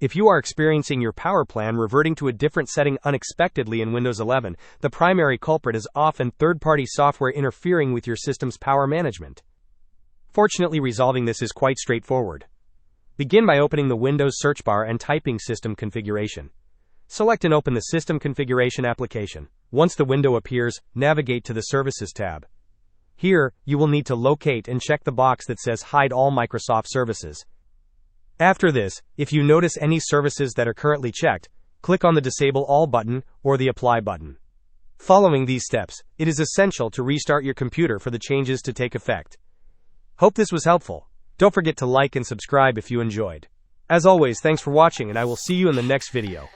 If you are experiencing your power plan reverting to a different setting unexpectedly in Windows 11, the primary culprit is often third-party software interfering with your system's power management. Fortunately, resolving this is quite straightforward. Begin by opening the Windows search bar and typing System Configuration. Select and open the System Configuration application. Once the window appears, navigate to the Services tab. Here, you will need to locate and check the box that says Hide All Microsoft Services. After this, if you notice any services that are currently checked, click on the Disable All button or the Apply button. Following these steps, it is essential to restart your computer for the changes to take effect. Hope this was helpful. Don't forget to like and subscribe if you enjoyed. As always, thanks for watching, and I will see you in the next video.